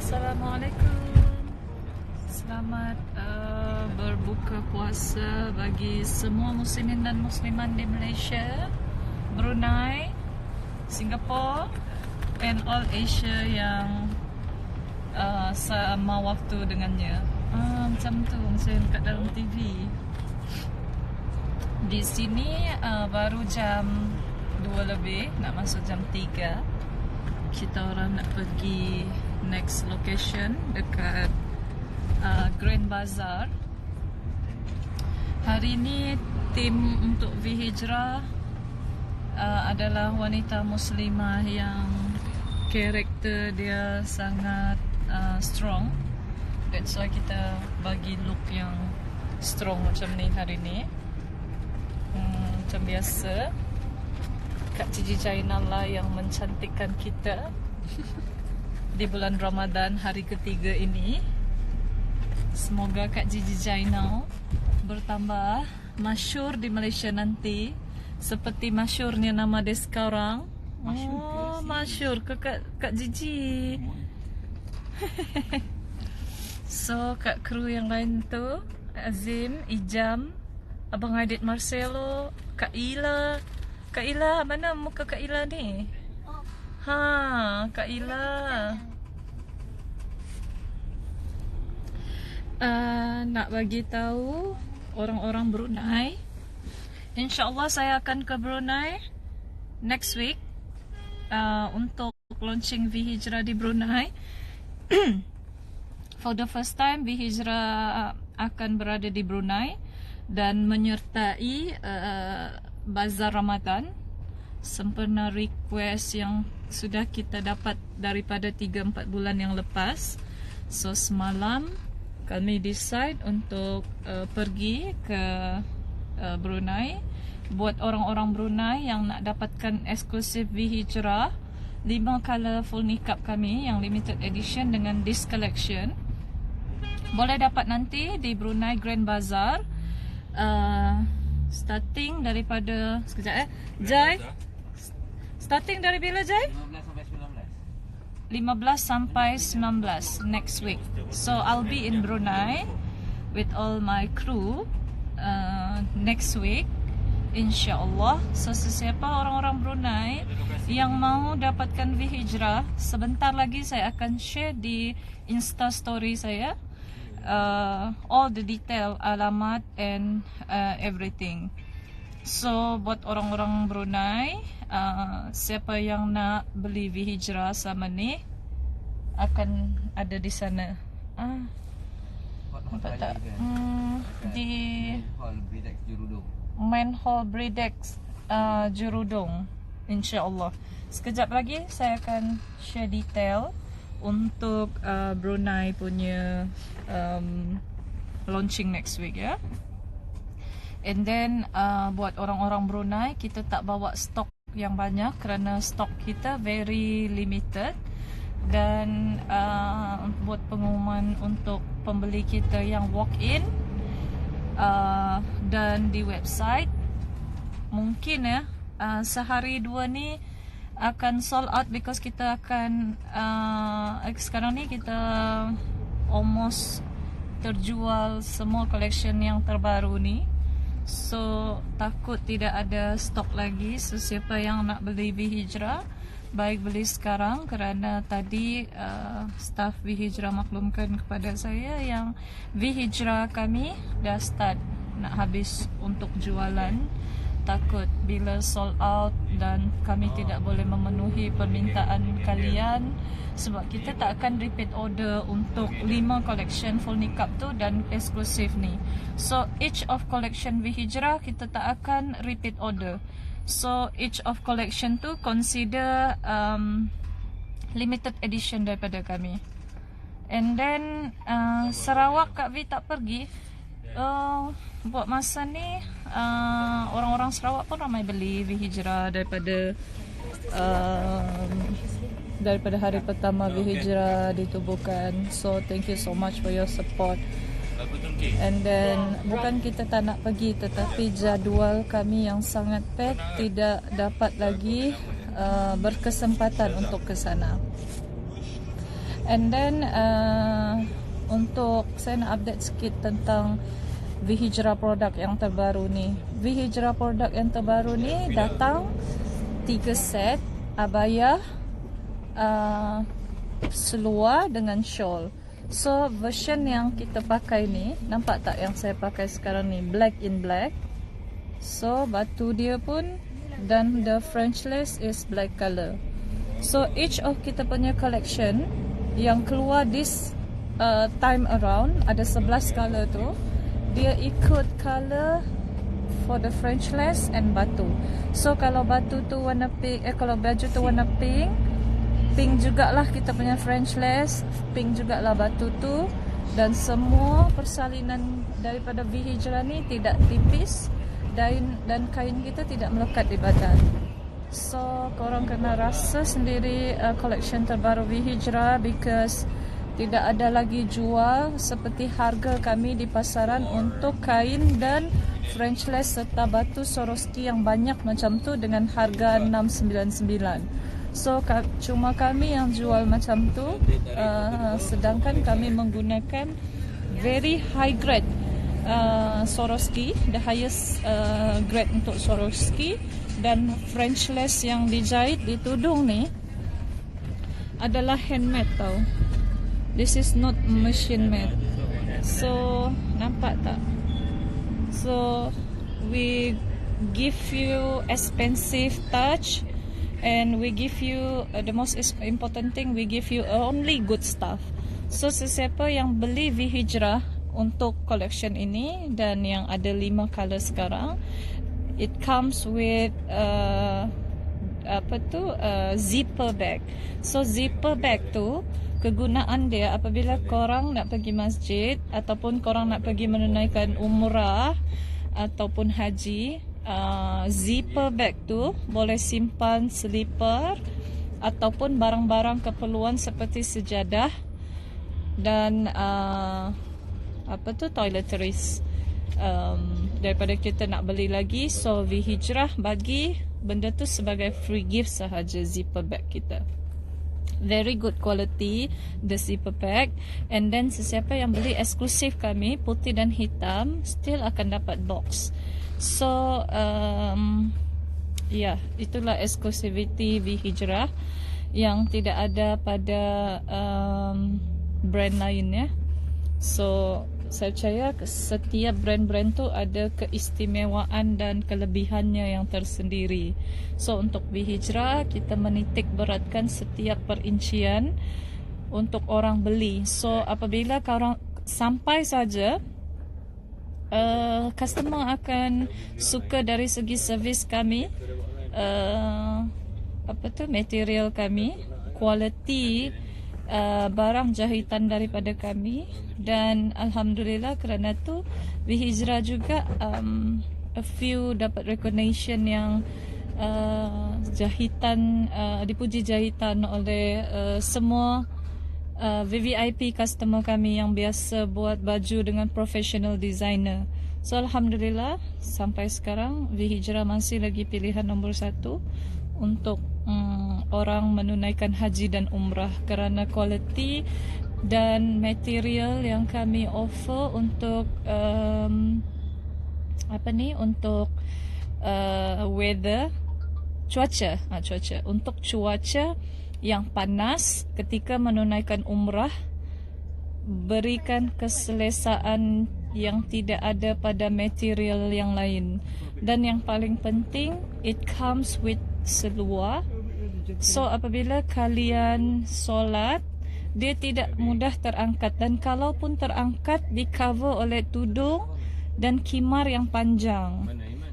Assalamualaikum. Selamat berbuka puasa bagi semua muslimin dan musliman di Malaysia, Brunei, Singapura, and all Asia yang sama waktu dengannya. Macam tu saya dekat dalam TV. Di sini baru jam 2 lebih, nak masuk jam 3. Kita orang nak pergi next location dekat Grand Bazaar. Hari ini tim untuk V-Hijrah adalah wanita muslimah yang karakter dia sangat strong. That's why kita bagi look yang strong macam ni hari ni. Macam biasa, Kak Cici Jainal lah yang mencantikkan kita di bulan Ramadan hari ketiga ini. Semoga Kak Cici Jainal bertambah masyhur di Malaysia nanti seperti masyhurnya nama dia sekarang. Masyhur ke Kak Cici? So Kak kru yang lain tu, Azim, Ijam, Abang Adit Marcelo, Kak Ila. Kak Ila, mana muka Kak Ila ni? Kak Ila. Nak bagi tahu orang-orang Brunei. InsyaAllah saya akan ke Brunei next week untuk launching V-Hijrah di Brunei. For the first time, V-Hijrah akan berada di Brunei dan menyertai Bazar Ramadan sempena request yang sudah kita dapat daripada 3-4 bulan yang lepas. So semalam kami decide untuk pergi ke Brunei. Buat orang-orang Brunei yang nak dapatkan eksklusif V-Hijrah, 5 color full niqab kami yang limited edition dengan disc collection, boleh dapat nanti di Brunei Grand Bazaar. Starting daripada sekejap Jai. Starting dari bila Jai? 15 sampai 19 next week. So I'll be in Brunei with all my crew next week, InsyaAllah. So sesiapa orang-orang Brunei yang mau dapatkan V-Hijrah, sebentar lagi saya akan share di Insta story saya all the detail, alamat and everything. So buat orang-orang Brunei, siapa yang nak beli V-Hijrah sama ni akan ada di sana. Nampak tak? Di Main Hall Bredex Jurudong, InsyaAllah. Sekejap lagi saya akan share detail untuk Brunei punya launching next week, ya. And then buat orang-orang Brunei, kita tak bawa stok yang banyak kerana stok kita very limited. Dan buat pengumuman untuk pembeli kita yang walk in dan di website, mungkin ya sehari dua ni akan sold out because kita akan sekarang ni kita almost terjual semua collection yang terbaru ni. So takut tidak ada stok lagi. So siapa yang nak beli V-Hijrah, baik beli sekarang, kerana tadi staff V-Hijrah maklumkan kepada saya yang V-Hijrah kami dah start nak habis untuk jualan. Takut bila sold out dan kami tidak boleh memenuhi permintaan kalian, sebab kita tak akan repeat order untuk 5 collection full niqab tu dan eksklusif ni. So each of collection V-Hijrah kita tak akan repeat order. So each of collection tu consider limited edition daripada kami. And then Sarawak Kak V tak pergi. Buat masa ni orang-orang Sarawak pun ramai beli V-Hijrah daripada hari pertama V-Hijrah ditubuhkan. So thank you so much for your support. And then bukan kita tak nak pergi, tetapi jadual kami yang sangat pack tidak dapat lagi berkesempatan untuk ke sana. And then untuk saya nak update sikit tentang V-Hijrah produk yang terbaru ni. V-Hijrah produk yang terbaru ni datang 3 set abaya, seluar dengan shawl. So version yang kita pakai ni, nampak tak yang saya pakai sekarang ni, black in black. So batu dia pun dan the French lace is black color. So each of kita punya collection yang keluar this time around, ada 11 color tu, dia ikut color for the French lace and batu. So kalau batu tu warna pink, kalau baju tu warna pink, pink jugalah kita punya French lace, pink jugalah batu tu. Dan semua persalinan daripada V-Hijrah ni tidak tipis, dan kain kita tidak melekat di badan. So korang kena rasa sendiri collection terbaru V-Hijrah, because tidak ada lagi jual seperti harga kami di pasaran untuk kain dan French lace serta batu Swarovski yang banyak macam tu dengan harga 699. So cuma kami yang jual macam tu, sedangkan kami menggunakan very high grade Swarovski, the highest grade untuk Swarovski. Dan French lace yang dijahit di tudung ni adalah handmade tau. This is not machine made. So nampak tak? So we give you expensive touch, and we give you the most important thing, we give you only good stuff. So sesiapa yang beli V-Hijrah untuk collection ini, dan yang ada 5 color sekarang, it comes with zipper bag. So zipper bag tu kegunaan dia apabila korang nak pergi masjid ataupun korang nak pergi menunaikan umrah ataupun haji, zipper bag tu boleh simpan slipper ataupun barang-barang keperluan seperti sejadah dan toiletries. Daripada kita nak beli lagi, so V-Hijrah bagi benda tu sebagai free gift sahaja, zipper bag kita. Very good quality the zipper bag. And then sesiapa yang beli eksklusif kami putih dan hitam still akan dapat box. So itulah exclusivity V-Hijrah yang tidak ada pada brand lain ya. So saya percaya setiap brand-brand tu ada keistimewaan dan kelebihannya yang tersendiri. So untuk V-Hijrah kita menitik beratkan setiap perincian untuk orang beli. So apabila korang sampai saja, customer akan suka dari segi servis kami, material kami, quality barang jahitan daripada kami. Dan alhamdulillah kerana tu V-Hijrah juga a few dapat recognition yang jahitan, dipuji jahitan oleh semua VVIP customer kami yang biasa buat baju dengan professional designer. So alhamdulillah sampai sekarang V-Hijrah masih lagi pilihan nombor 1 untuk orang menunaikan haji dan umrah kerana quality dan material yang kami offer untuk untuk weather, cuaca, untuk cuaca yang panas ketika menunaikan umrah, berikan keselesaan yang tidak ada pada material yang lain. Dan yang paling penting, it comes with seluar. So apabila kalian solat, dia tidak mudah terangkat, dan kalaupun terangkat di cover oleh tudung dan khimar yang panjang.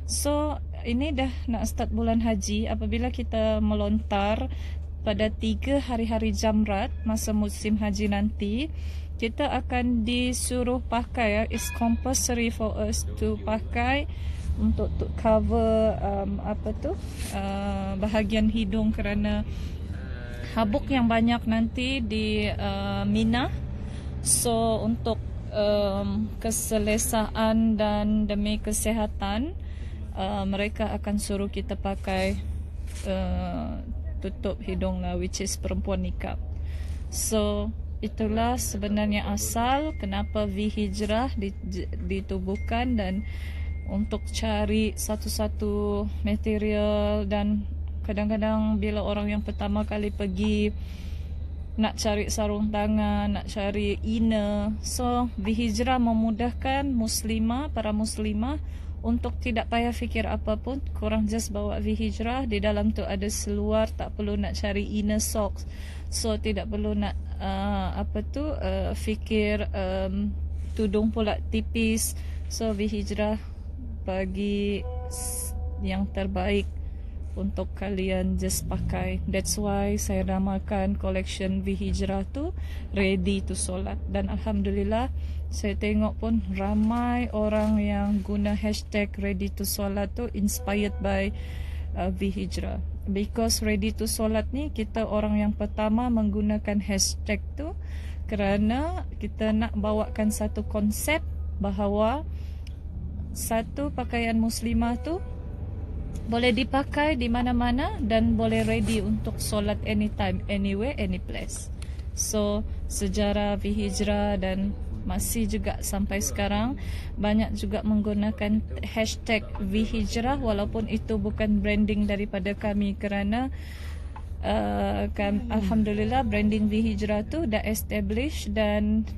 So ini dah nak start bulan haji. Apabila kita melontar pada 3 hari-hari jamrat masa musim haji nanti, kita akan disuruh pakai, it's compulsory for us to pakai untuk cover bahagian hidung kerana habuk yang banyak nanti di Mina. So untuk keselesaan dan demi kesihatan, mereka akan suruh kita pakai tutup hidung lah, which is perempuan nikah. So itulah sebenarnya asal kenapa V Hijrah ditubuhkan, dan untuk cari satu-satu material. Dan kadang-kadang bila orang yang pertama kali pergi nak cari sarung tangan, nak cari inner, so V Hijrah memudahkan muslimah, para muslimah untuk tidak payah fikir apapun. Korang just bawa V Hijrah, di dalam tu ada seluar, tak perlu nak cari inner socks, so tidak perlu nak fikir tudung pula tipis. So V Hijrah bagi yang terbaik untuk kalian just pakai. That's why saya namakan collection V Hijrah tu Ready to Solat. Dan Alhamdulillah saya tengok pun ramai orang yang guna hashtag Ready to Solat tu inspired by V Hijrah. Because Ready to Solat ni kita orang yang pertama menggunakan hashtag tu kerana kita nak bawakan satu konsep bahawa satu pakaian muslimah tu boleh dipakai di mana-mana dan boleh ready untuk solat anytime, anywhere, any place. So sejarah V Hijrah dan masih juga sampai sekarang banyak juga menggunakan hashtag V Hijrah, walaupun itu bukan branding daripada kami kerana Alhamdulillah branding V Hijrah tu dah establish. Dan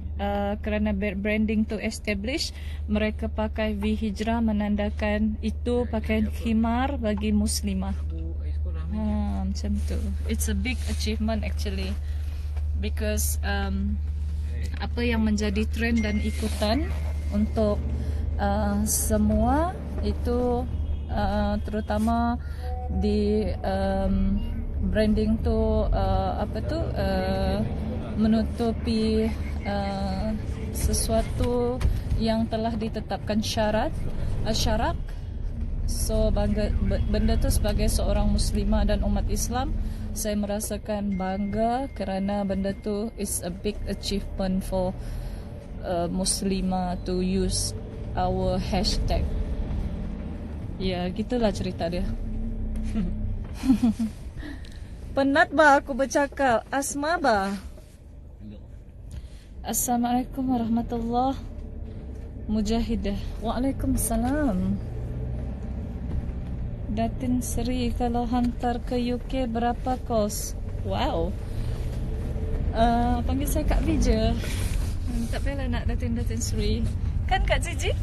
kerana branding tu establish, mereka pakai V Hijrah menandakan itu pakaian khimar bagi muslimah. Macam tu. It's a big achievement actually, because apa yang menjadi trend dan ikutan untuk semua itu terutama di branding tu menutupi sesuatu yang telah ditetapkan syarat. So benda tu sebagai seorang muslimah dan umat Islam, saya merasakan bangga kerana benda tu is a big achievement for muslimah to use our hashtag. Ya, gitulah cerita dia. Penat bah aku bercakap. Asma bah. Assalamualaikum warahmatullahi Mujahidah. Waalaikumsalam. Datin Seri kalau hantar ke UK berapa kos? Wow. Panggil saya Kak V je. Tak payahlah nak Datin Seri. Kan Kak Cici?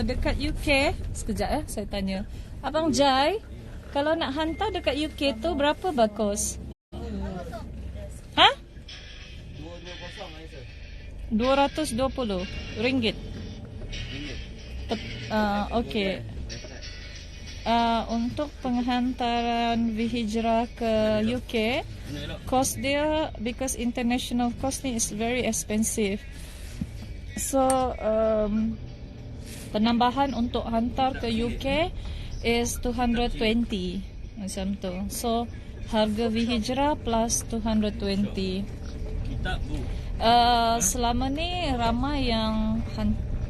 Dekat UK. Sekejap saya tanya. Abang Jai, kalau nak hantar dekat UK tu berapa kos? Ha? 220 ringgit. Okey. Untuk penghantaran V Hijrah ke UK, cost dia, because international cost ni is very expensive. So penambahan untuk hantar ke UK is 220 macam tu. So harga V Hijrah plus 220. Selama ni ramai yang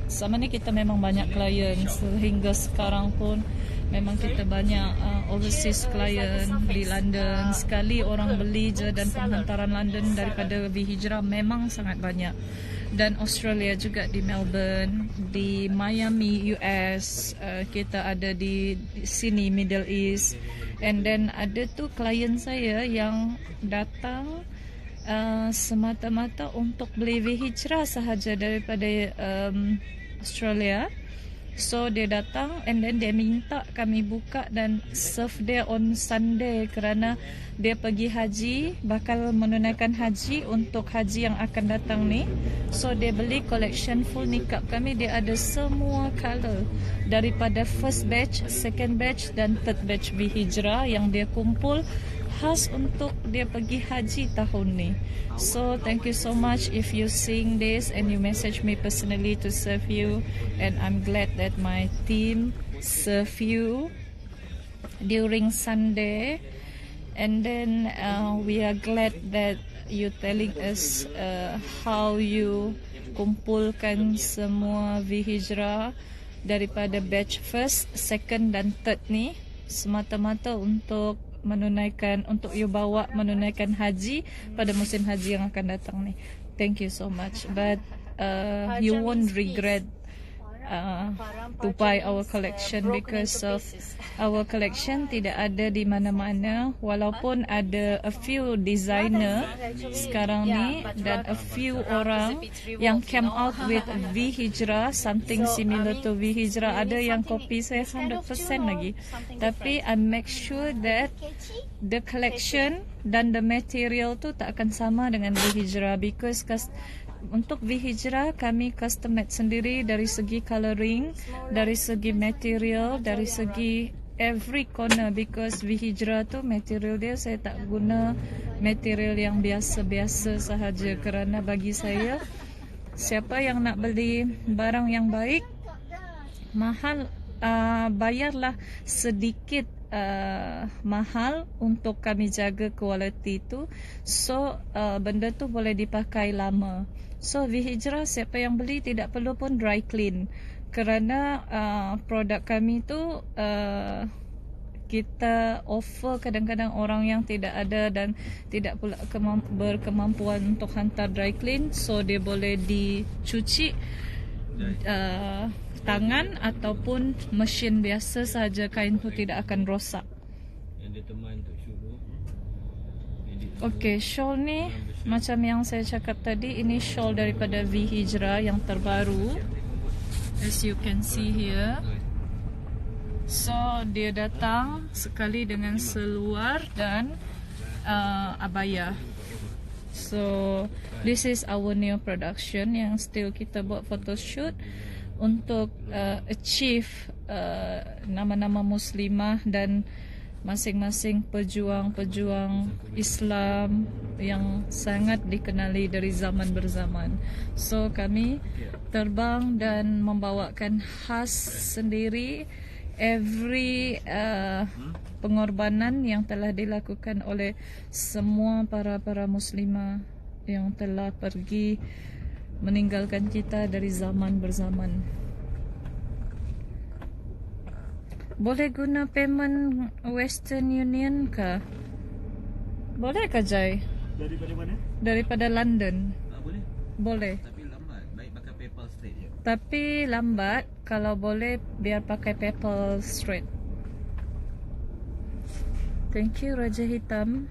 selama ni kita memang banyak klien, sehingga sekarang pun memang kita banyak overseas klien di London. Sekali orang beli je dan penghantaran London daripada V Hijrah memang sangat banyak. Dan Australia juga, di Melbourne, di Miami US, kita ada di sini Middle East. And then ada tu klien saya yang datang semata-mata untuk beli V Hijrah sahaja daripada Australia. So dia datang and then dia minta kami buka dan serve dia on Sunday kerana dia pergi haji, bakal menunaikan haji untuk haji yang akan datang ni. So dia beli collection full nikab kami, dia ada semua color daripada first batch, second batch dan third batch V Hijrah yang dia kumpul khas untuk dia pergi haji tahun ni. So thank you so much if you seeing this and you message me personally to serve you, and I'm glad that my team serve you during Sunday. And then we are glad that you telling us how you kumpulkan semua V Hijrah daripada batch first, second dan third ni semata-mata untuk menunaikan, untuk you bawa menunaikan haji pada musim haji yang akan datang ni. Thank you so much, but you won't regret to buy our collection because of our collection tidak ada di mana-mana, walaupun ada a few designer sekarang ni dan a few orang yang came out with V Hijrah, something similar to V Hijrah. Ada yang copy saya 100% lagi, tapi I make sure that the collection dan the material tu tak akan sama dengan V Hijrah, because untuk V Hijrah kami custom made sendiri dari segi coloring, dari segi material, dari segi every corner, because V Hijrah tu material dia saya tak guna material yang biasa-biasa sahaja, kerana bagi saya siapa yang nak beli barang yang baik mahal, bayarlah sedikit mahal untuk kami jaga kualiti tu, so benda tu boleh dipakai lama. So V Hijrah siapa yang beli tidak perlu pun dry clean, kerana produk kami tu kita offer kadang-kadang orang yang tidak ada dan tidak pula berkemampuan untuk hantar dry clean, so dia boleh dicuci tangan ataupun mesin biasa sahaja, kain tu tidak akan rosak. Okay, shawl ni macam yang saya cakap tadi, ini shawl daripada V Hijrah yang terbaru, as you can see here. So dia datang sekali dengan seluar dan abaya. So this is our new production yang still kita buat photoshoot untuk achieve nama-nama muslimah dan masing-masing pejuang-pejuang Islam yang sangat dikenali dari zaman berzaman. So kami terbang dan membawakan khas sendiri every pengorbanan yang telah dilakukan oleh semua para muslimah yang telah pergi meninggalkan kita dari zaman berzaman. Boleh guna payment Western Union kah? Boleh kah, Jai? Daripada mana? Daripada London. Boleh. Boleh. Tapi lambat. Baik pakai PayPal straight je. Tapi lambat, kalau boleh biar pakai PayPal straight. Thank you, Raja Hitam.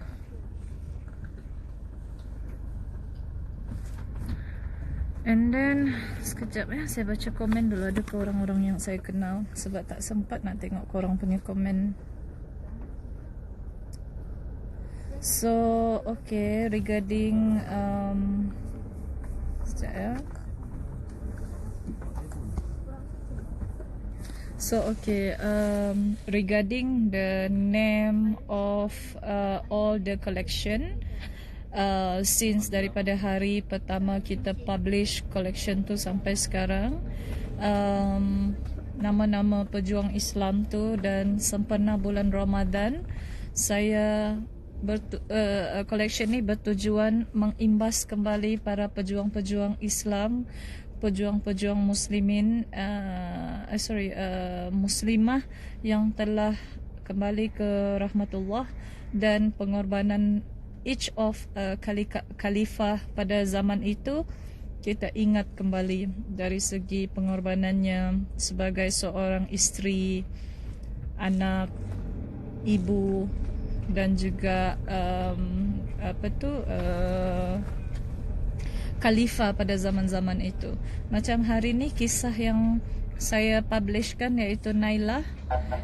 And then sekejap ya, saya baca komen dulu. Ada ke orang-orang yang saya kenal, sebab tak sempat nak tengok korang punya komen. So okay, regarding sekejap ya. So okay, regarding the name of all the collection, since daripada hari pertama kita publish collection tu sampai sekarang, nama-nama pejuang Islam tu, dan sempena bulan Ramadan saya collection ni bertujuan mengimbas kembali para pejuang-pejuang Islam, pejuang-pejuang muslimin, muslimah yang telah kembali ke rahmatullah, dan pengorbanan each of khalifah pada zaman itu kita ingat kembali dari segi pengorbanannya sebagai seorang isteri, anak, ibu, dan juga khalifah pada zaman-zaman itu. Macam hari ni kisah yang saya publishkan iaitu Naila.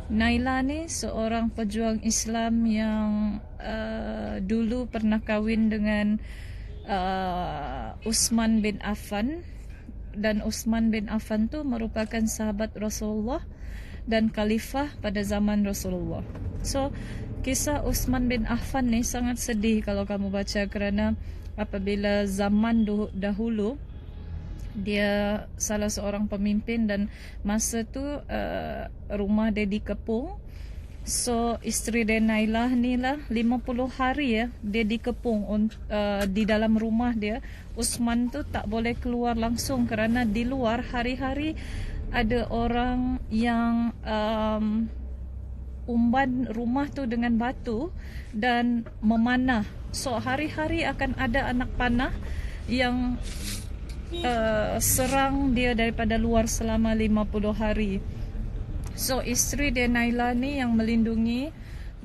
Naila ni seorang pejuang Islam yang dulu pernah kahwin dengan Uthman bin Affan, dan Uthman bin Affan tu merupakan sahabat Rasulullah dan khalifah pada zaman Rasulullah. So kisah Uthman bin Affan ni sangat sedih kalau kamu baca, kerana apabila zaman dahulu dia salah seorang pemimpin, dan masa tu rumah dia dikepung. So isteri dia Naila ni lah 50 hari ya dia dikepung di dalam rumah dia. Uthman tu tak boleh keluar langsung, kerana di luar hari-hari ada orang yang umban rumah tu dengan batu dan memanah. So hari-hari akan ada anak panah yang serang dia daripada luar selama 50 hari. So isteri dia Naila ni yang melindungi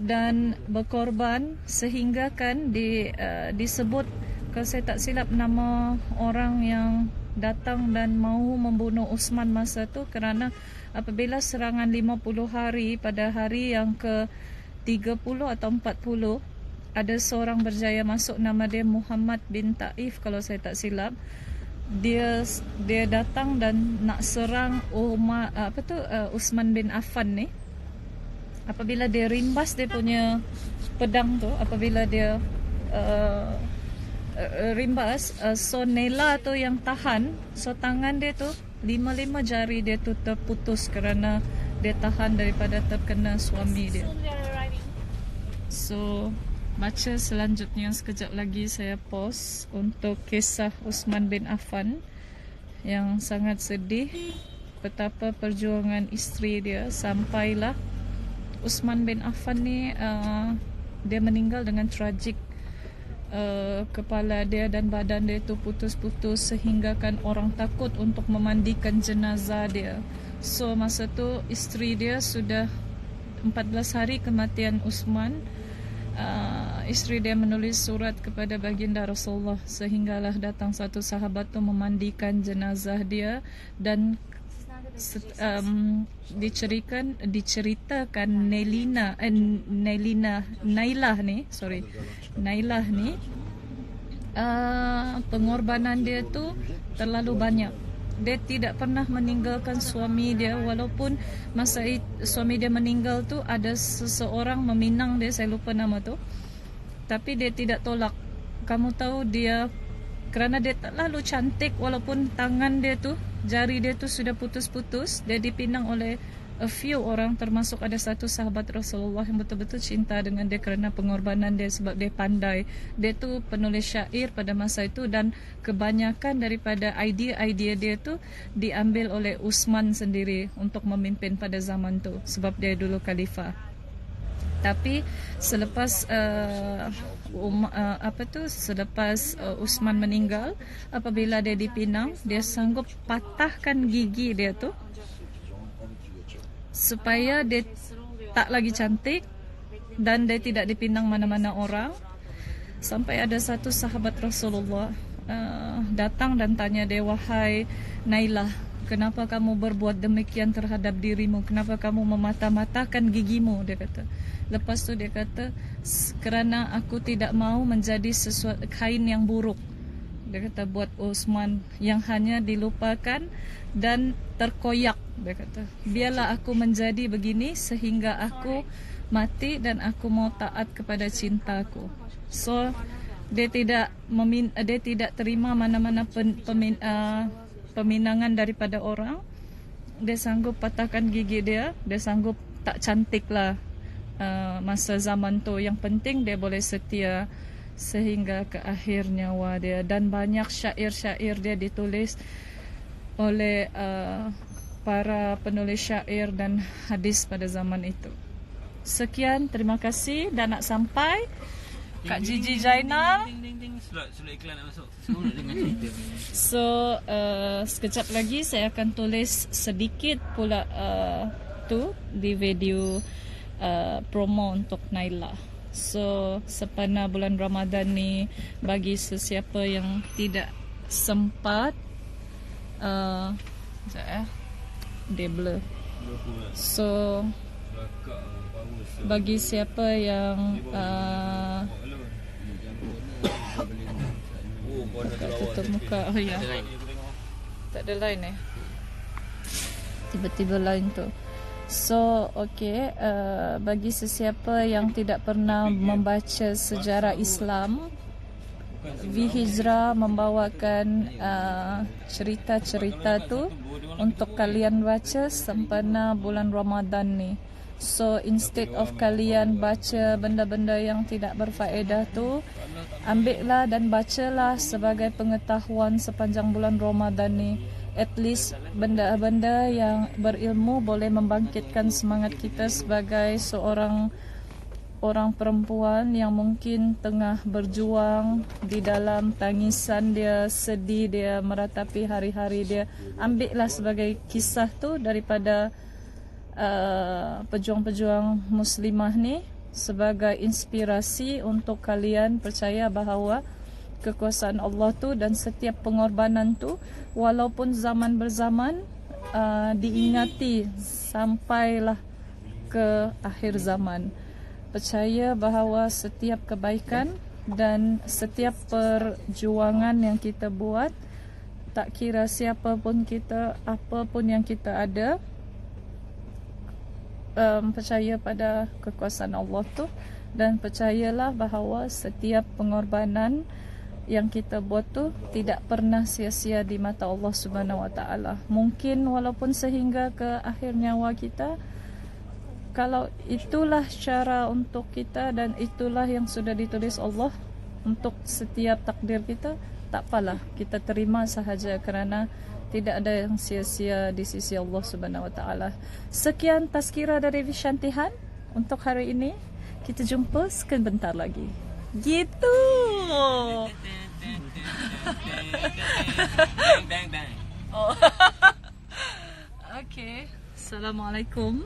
dan berkorban sehingga kan disebut, kalau saya tak silap, nama orang yang datang dan mahu membunuh Usman masa tu, kerana apabila serangan 50 hari, pada hari yang ke 30 atau 40 ada seorang berjaya masuk, nama dia Muhammad bin Taif kalau saya tak silap. Dia datang dan nak serang Usman bin Affan ni. Apabila dia rimbas dia punya pedang tu, apabila dia rimbas, so Naila tu yang tahan, so tangan dia tu 5 jari dia tu terputus kerana dia tahan daripada terkena suami dia. So baca selanjutnya sekejap lagi, saya pause untuk kisah Usman bin Affan yang sangat sedih, betapa perjuangan isteri dia sampailah Usman bin Affan ni dia meninggal dengan tragik. Kepala dia dan badan dia tu putus-putus sehingga kan orang takut untuk memandikan jenazah dia. So masa tu isteri dia sudah 14 hari kematian Usman. Isteri dia menulis surat kepada baginda Rasulullah sehinggalah datang satu sahabat tu memandikan jenazah dia dan diceritakan Nailah ni pengorbanan dia tu terlalu banyak. Dia tidak pernah meninggalkan suami dia, walaupun masa suami dia meninggal tu ada seseorang meminang dia, saya lupa nama tu, tapi dia tidak tolak. Kamu tahu dia, kerana dia terlalu cantik, walaupun tangan dia tu, jari dia tu sudah putus-putus, dia dipinang oleh a few orang, termasuk ada satu sahabat Rasulullah yang betul-betul cinta dengan dia kerana pengorbanan dia, sebab dia pandai. Dia tu penulis syair pada masa itu dan kebanyakan daripada idea-idea dia tu diambil oleh Usman sendiri untuk memimpin pada zaman tu, sebab dia dulu khalifah. Tapi selepas Usman meninggal, apabila dia dipinang, dia sanggup patahkan gigi dia tu supaya dia tak lagi cantik dan dia tidak dipinang mana-mana orang. Sampai ada satu sahabat Rasulullah datang dan tanya dia, wahai Nailah, kenapa kamu berbuat demikian terhadap dirimu? Kenapa kamu memata-matakan gigimu? Dia kata. Lepas tu dia kata, kerana aku tidak mahu menjadi sesuatu kain yang buruk. Dia kata buat Usman yang hanya dilupakan dan terkoyak. Dia kata, biarlah aku menjadi begini sehingga aku mati dan aku mau taat kepada cintaku. So dia tidak terima mana-mana peminangan daripada orang. Dia sanggup patahkan gigi dia. Dia sanggup tak cantik lah masa zaman tu. Yang penting dia boleh setia sehingga ke akhir nyawa dia. Dan banyak syair-syair dia ditulis oleh para penulis syair dan hadis pada zaman itu. Sekian, terima kasih. Dan nak sampai Kak Gigi Jainal. Surat iklan nak masuk. Semua nak dengar cerita. So sekejap lagi saya akan tulis sedikit pula di video promo untuk Naila. So sepana bulan Ramadan ni, bagi sesiapa yang tidak sempat dia blur. So bagi siapa yang tutup muka, oh ya, tak ada line tiba-tiba line tu. So okay, bagi sesiapa yang tidak pernah membaca sejarah Islam, Vihijrah membawakan cerita-cerita tu untuk kalian baca sempena bulan Ramadan ni. So instead of kalian baca benda-benda yang tidak berfaedah tu, ambillah dan bacalah sebagai pengetahuan sepanjang bulan Ramadan ni. at least benda-benda yang berilmu boleh membangkitkan semangat kita sebagai seorang orang perempuan yang mungkin tengah berjuang di dalam tangisan dia, sedih dia, meratapi hari-hari dia. Ambillah sebagai kisah tu daripada pejuang-pejuang muslimah ni sebagai inspirasi untuk kalian percaya bahawa kekuasaan Allah tu dan setiap pengorbanan tu walaupun zaman berzaman diingati sampailah ke akhir zaman. Percaya bahawa setiap kebaikan dan setiap perjuangan yang kita buat, tak kira siapa pun kita, apa pun yang kita ada, percaya pada kekuasaan Allah tu dan percayalah bahawa setiap pengorbanan yang kita buat tu tidak pernah sia-sia di mata Allah Subhanahu Wa Taala. Mungkin walaupun sehingga ke akhir nyawa kita, kalau itulah cara untuk kita dan itulah yang sudah ditulis Allah untuk setiap takdir kita, tak apalah, kita terima sahaja kerana tidak ada yang sia-sia di sisi Allah Subhanahu Wa Taala. Sekian tazkirah dari Vishantihan untuk hari ini. Kita jumpa sebentar lagi. Gitu. Bang bang bang. Oh. Okay. Assalamualaikum.